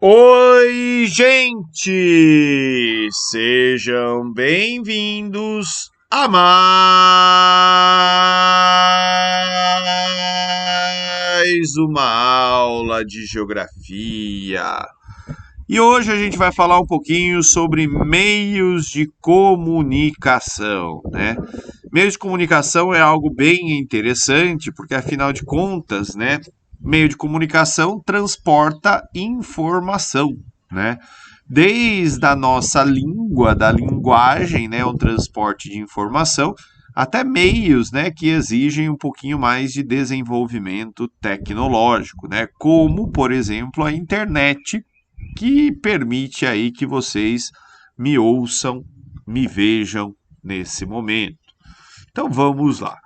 Oi, gente! Sejam bem-vindos a mais uma aula de geografia. E hoje a gente vai falar um pouquinho sobre meios de comunicação, né? Meios de comunicação é algo bem interessante, porque afinal de contas, né, meio de comunicação transporta informação, né? Desde a nossa língua, da linguagem, né, um transporte de informação, até meios, né, que exigem um pouquinho mais de desenvolvimento tecnológico, né? Como, por exemplo, a internet, que permite aí que vocês me ouçam, me vejam nesse momento. Então vamos lá.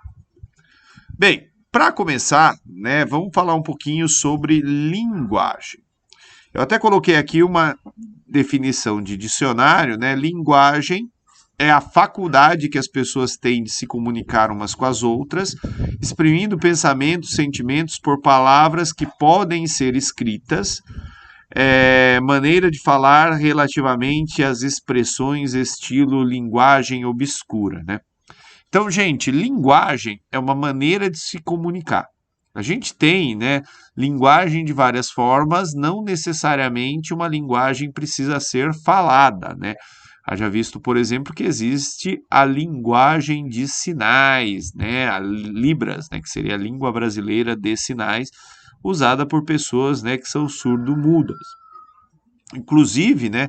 Bem, para começar, né, vamos falar um pouquinho sobre linguagem. Eu até coloquei aqui uma definição de dicionário, né? Linguagem é a faculdade que as pessoas têm de se comunicar umas com as outras, exprimindo pensamentos, sentimentos por palavras que podem ser escritas, maneira de falar relativamente às expressões estilo linguagem obscura, né? Então, gente, linguagem é uma maneira de se comunicar. A gente tem, né, linguagem de várias formas, não necessariamente uma linguagem precisa ser falada, né? Haja visto, por exemplo, que existe a linguagem de sinais, né, a Libras, né, que seria a língua brasileira de sinais, usada por pessoas, né, que são surdo-mudas. Inclusive, né,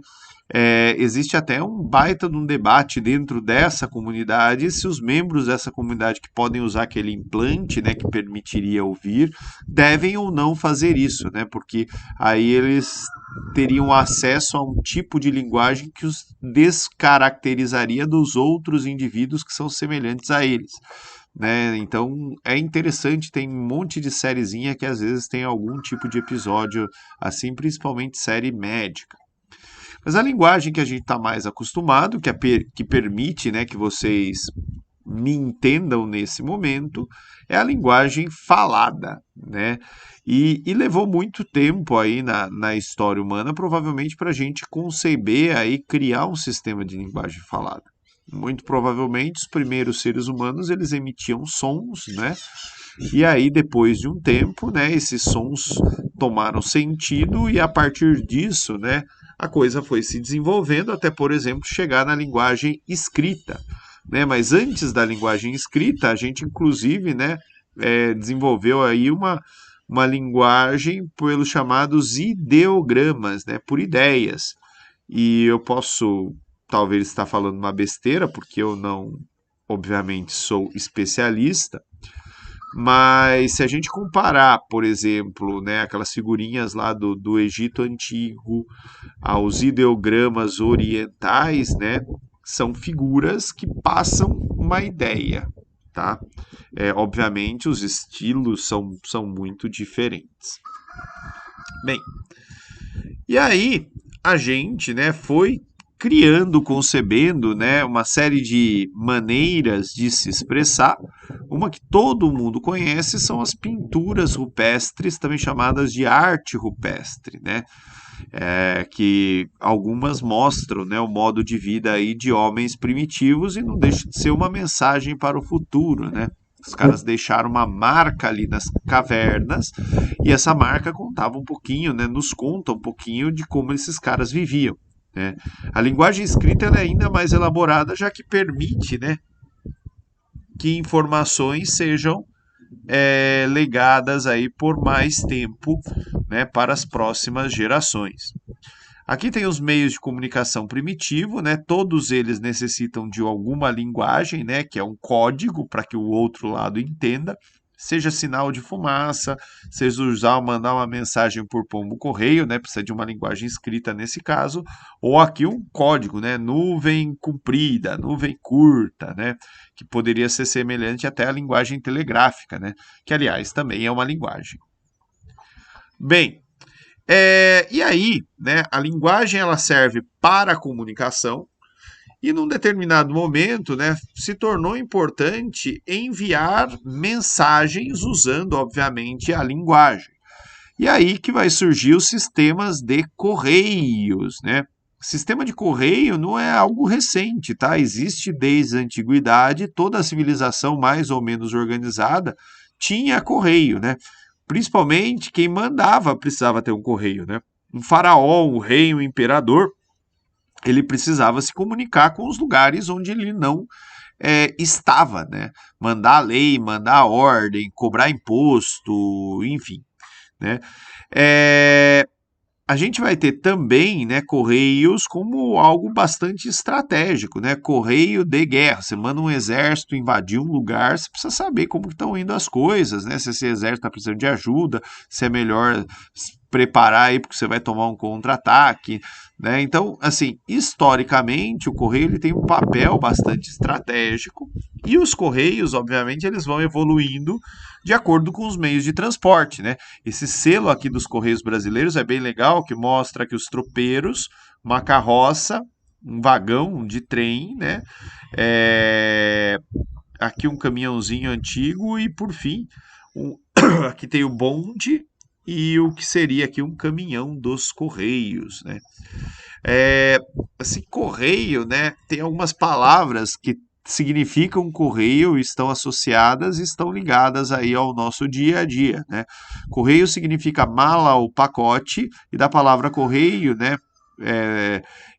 existe até um baita de um debate dentro dessa comunidade se os membros dessa comunidade que podem usar aquele implante, né, que permitiria ouvir, devem ou não fazer isso, né, porque aí eles teriam acesso a um tipo de linguagem que os descaracterizaria dos outros indivíduos que são semelhantes a eles. Né? Então é interessante, tem um monte de sériezinha que às vezes tem algum tipo de episódio assim, principalmente série médica. Mas a linguagem que a gente está mais acostumado, que permite, né, que vocês me entendam nesse momento, é a linguagem falada, né? E levou muito tempo aí na história humana, provavelmente, para a gente conceber aí, criar um sistema de linguagem falada. Muito provavelmente, os primeiros seres humanos, eles emitiam sons, né? E aí, depois de um tempo, né, esses sons tomaram sentido e a partir disso, né, a coisa foi se desenvolvendo até, por exemplo, chegar na linguagem escrita, né? Mas antes da linguagem escrita, a gente inclusive, né, desenvolveu aí uma linguagem pelos chamados ideogramas, né, por ideias. E eu posso talvez estar falando uma besteira, porque eu não, obviamente, sou especialista, mas se a gente comparar, por exemplo, né, aquelas figurinhas lá do Egito Antigo aos ideogramas orientais, né, são figuras que passam uma ideia, tá? Obviamente, os estilos são muito diferentes. Bem, e aí a gente, né, foi criando, concebendo, né, uma série de maneiras de se expressar. Uma que todo mundo conhece são as pinturas rupestres, também chamadas de arte rupestre, né? Que algumas mostram, né, o modo de vida aí de homens primitivos e não deixa de ser uma mensagem para o futuro, né? Os caras deixaram uma marca ali nas cavernas e essa marca contava um pouquinho, né, nos conta um pouquinho de como esses caras viviam, né? A linguagem escrita ela é ainda mais elaborada, já que permite, né, que informações sejam legadas aí por mais tempo, né, para as próximas gerações. Aqui tem os meios de comunicação primitivo, né? Todos eles necessitam de alguma linguagem, né? Que é um código para que o outro lado entenda, seja sinal de fumaça, seja mandar uma mensagem por pombo correio, né? Precisa de uma linguagem escrita nesse caso, ou aqui um código, né? Nuvem comprida, nuvem curta, né? Que poderia ser semelhante até à linguagem telegráfica, né? Que aliás também é uma linguagem. Bem, e aí, né, a linguagem ela serve para a comunicação e num determinado momento, né, se tornou importante enviar mensagens usando, obviamente, a linguagem. E aí que vai surgir os sistemas de correios, né? Sistema de correio não é algo recente, tá? Existe desde a antiguidade, toda a civilização mais ou menos organizada tinha correio, né? Principalmente quem mandava precisava ter um correio, né? Um faraó, um rei, um imperador, ele precisava se comunicar com os lugares onde ele não estava, né? Mandar a lei, mandar a ordem, cobrar imposto, enfim, né? É, a gente vai ter também, né, correios como algo bastante estratégico, né? Correio de guerra. Você manda um exército invadir um lugar, você precisa saber como estão indo as coisas, né? Se esse exército está precisando de ajuda, se é melhor preparar aí porque você vai tomar um contra-ataque, né? Então, assim, historicamente, o correio ele tem um papel bastante estratégico e os correios, obviamente, eles vão evoluindo de acordo com os meios de transporte, né? Esse selo aqui dos Correios Brasileiros é bem legal, que mostra que os tropeiros, uma carroça, um vagão de trem, né? Aqui um caminhãozinho antigo e, por fim, um... aqui tem o bonde e o que seria aqui um caminhão dos Correios, né? É, assim, correio, né? Tem algumas palavras que significam correio, estão associadas e estão ligadas aí ao nosso dia a dia, né? Correio significa mala ou pacote e da palavra correio, né?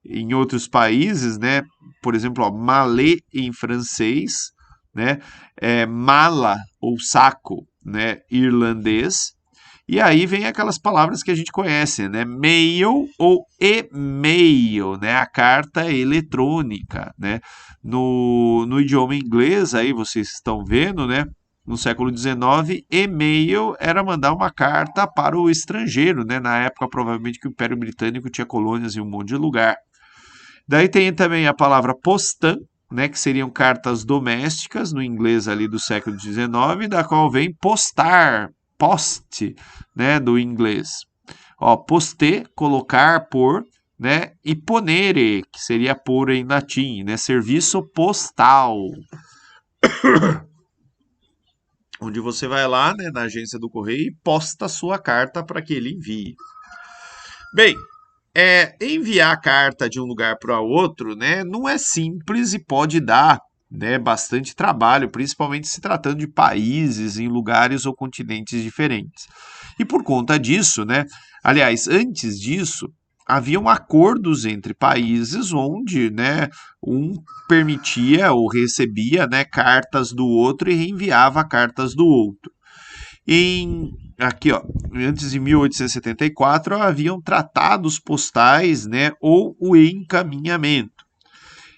Em outros países, né? Por exemplo, ó, malé em francês, né? Mala ou saco, né? Irlandês. E aí vem aquelas palavras que a gente conhece, né? Mail ou e-mail, né? A carta eletrônica, né? No idioma inglês, aí vocês estão vendo, né? No século XIX, e-mail era mandar uma carta para o estrangeiro, né? Na época, provavelmente, que o Império Britânico tinha colônias em um monte de lugar. Daí tem também a palavra postan, né, que seriam cartas domésticas, no inglês ali do século XIX, da qual vem postar, post, né, do inglês. Ó, poster, colocar, pôr, né, e ponere, que seria pôr em latim, né, serviço postal, onde você vai lá, né, na agência do correio e posta a sua carta para que ele envie. Bem, enviar a carta de um lugar para outro, né, não é simples e pode dar, né, bastante trabalho, principalmente se tratando de países em lugares ou continentes diferentes. E por conta disso, né, aliás, antes disso, haviam acordos entre países onde, né, um permitia ou recebia, né, cartas do outro e reenviava cartas do outro. Aqui, ó, antes de 1874, haviam tratados postais, né, ou o encaminhamento.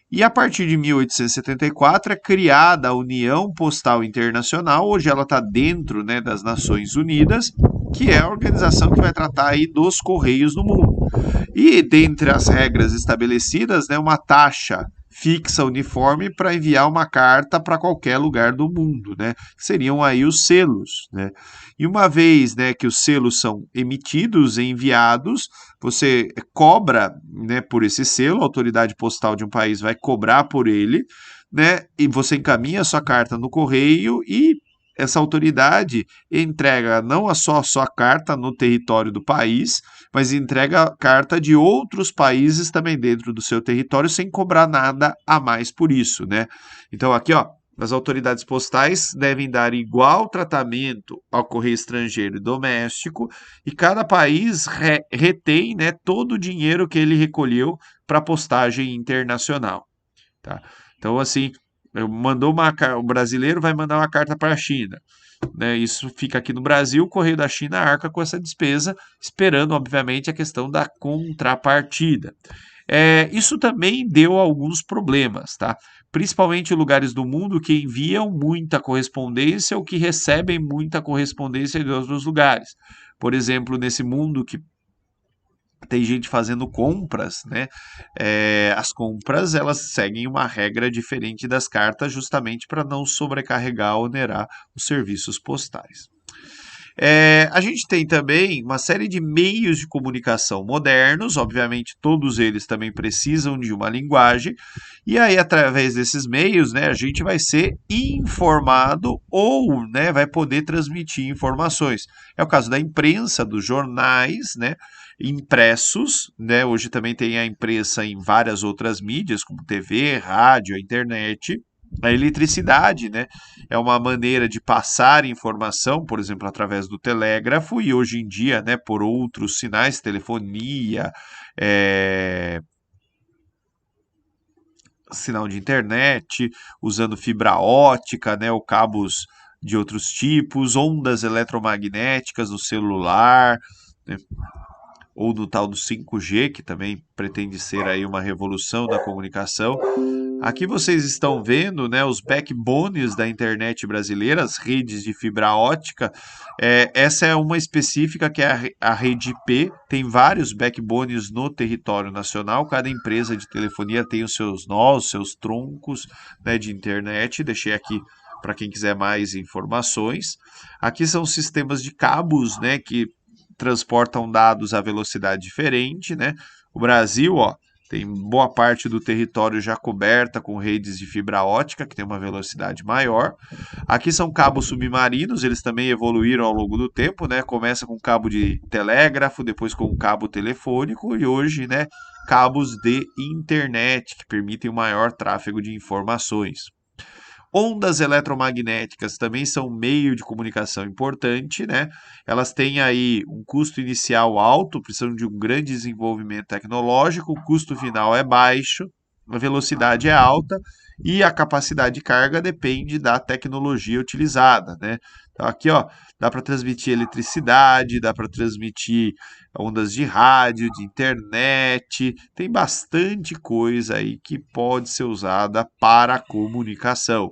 E a partir de 1874 é criada a União Postal Internacional, hoje ela está dentro, né, das Nações Unidas, que é a organização que vai tratar aí dos correios no mundo. E dentre as regras estabelecidas, né, uma taxa fixa uniforme para enviar uma carta para qualquer lugar do mundo, né? Que seriam aí os selos, né? E uma vez, né, que os selos são emitidos e enviados, você cobra, né, por esse selo, a autoridade postal de um país vai cobrar por ele, né? E você encaminha a sua carta no correio e essa autoridade entrega não só a sua carta no território do país, mas entrega a carta de outros países também dentro do seu território sem cobrar nada a mais por isso, né? Então aqui, ó, as autoridades postais devem dar igual tratamento ao correio estrangeiro e doméstico e cada país retém, né, todo o dinheiro que ele recolheu para postagem internacional, tá? Então assim, o brasileiro vai mandar uma carta para a China, né? Isso fica aqui no Brasil, o Correio da China arca com essa despesa, esperando, obviamente, a questão da contrapartida. Isso também deu alguns problemas, tá? Principalmente em lugares do mundo que enviam muita correspondência ou que recebem muita correspondência de outros lugares. Por exemplo, nesse mundo que tem gente fazendo compras, né? As compras elas seguem uma regra diferente das cartas, justamente para não sobrecarregar, onerar os serviços postais. A gente tem também uma série de meios de comunicação modernos, obviamente todos eles também precisam de uma linguagem, e aí através desses meios, né, a gente vai ser informado ou, né, vai poder transmitir informações. É o caso da imprensa, dos jornais, né, impressos, né, hoje também tem a imprensa em várias outras mídias, como TV, rádio, internet. A eletricidade, né, é uma maneira de passar informação, por exemplo, através do telégrafo, e hoje em dia, né, por outros sinais, telefonia, é, sinal de internet, usando fibra ótica, né, ou cabos de outros tipos, ondas eletromagnéticas no celular, né, ou do tal do 5G, que também pretende ser aí uma revolução da comunicação. Aqui vocês estão vendo, né, os backbones da internet brasileira, as redes de fibra ótica. Essa é uma específica que é a rede IP. Tem vários backbones no território nacional. Cada empresa de telefonia tem os seus nós, os seus troncos, né, de internet. Deixei aqui para quem quiser mais informações. Aqui são sistemas de cabos, né, que transportam dados a velocidade diferente, né? O Brasil, ó, tem boa parte do território já coberta com redes de fibra ótica, que tem uma velocidade maior. Aqui são cabos submarinos, eles também evoluíram ao longo do tempo, né? Começa com cabo de telégrafo, depois com cabo telefônico e hoje, né, cabos de internet, que permitem um maior tráfego de informações. Ondas eletromagnéticas também são um meio de comunicação importante, né? Elas têm aí um custo inicial alto, precisam de um grande desenvolvimento tecnológico, o custo final é baixo, a velocidade é alta e a capacidade de carga depende da tecnologia utilizada, né? Então aqui, ó, dá para transmitir eletricidade, dá para transmitir ondas de rádio, de internet, tem bastante coisa aí que pode ser usada para a comunicação.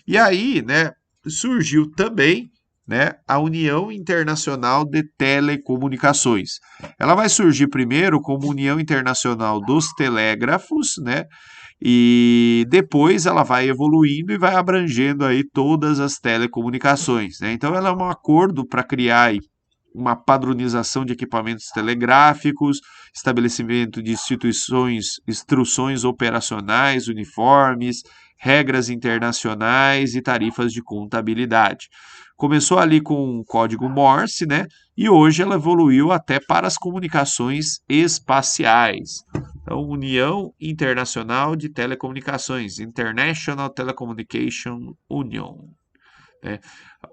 E aí, né, surgiu também, né, a União Internacional de Telecomunicações. Ela vai surgir primeiro como União Internacional dos Telégrafos, né, e depois ela vai evoluindo e vai abrangendo aí todas as telecomunicações, né? Então ela é um acordo para criar aí uma padronização de equipamentos telegráficos, estabelecimento de instituições, instruções operacionais uniformes, regras internacionais e tarifas de contabilidade. Começou ali com o código Morse, né? E hoje ela evoluiu até para as comunicações espaciais. Então, União Internacional de Telecomunicações, International Telecommunication Union, né?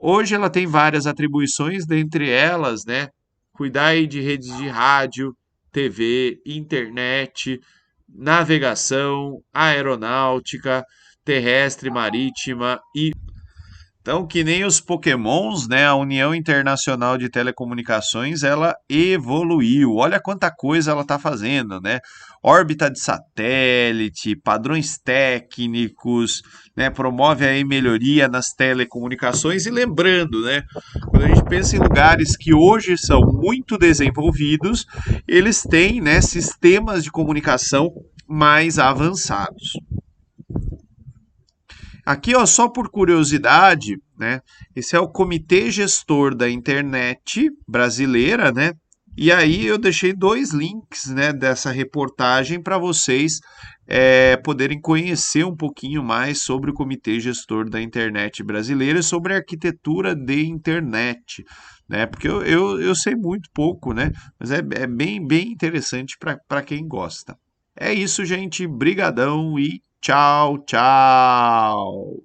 Hoje ela tem várias atribuições, dentre elas, né, cuidar aí de redes de rádio, TV, internet, navegação, aeronáutica, terrestre, marítima e então, que nem os Pokémons, né? A União Internacional de Telecomunicações, ela evoluiu. Olha quanta coisa ela está fazendo, né? Órbita de satélite, padrões técnicos, né? Promove aí melhoria nas telecomunicações. E lembrando, né? Quando a gente pensa em lugares que hoje são muito desenvolvidos, eles têm, né, sistemas de comunicação mais avançados. Aqui, ó, só por curiosidade, né? Esse é o Comitê Gestor da Internet Brasileira, né? E aí eu deixei dois links, né, dessa reportagem para vocês poderem conhecer um pouquinho mais sobre o Comitê Gestor da Internet Brasileira e sobre a arquitetura de internet, né? Porque eu sei muito pouco, né? Mas é bem interessante para quem gosta. É isso, gente. Brigadão e tchau, tchau.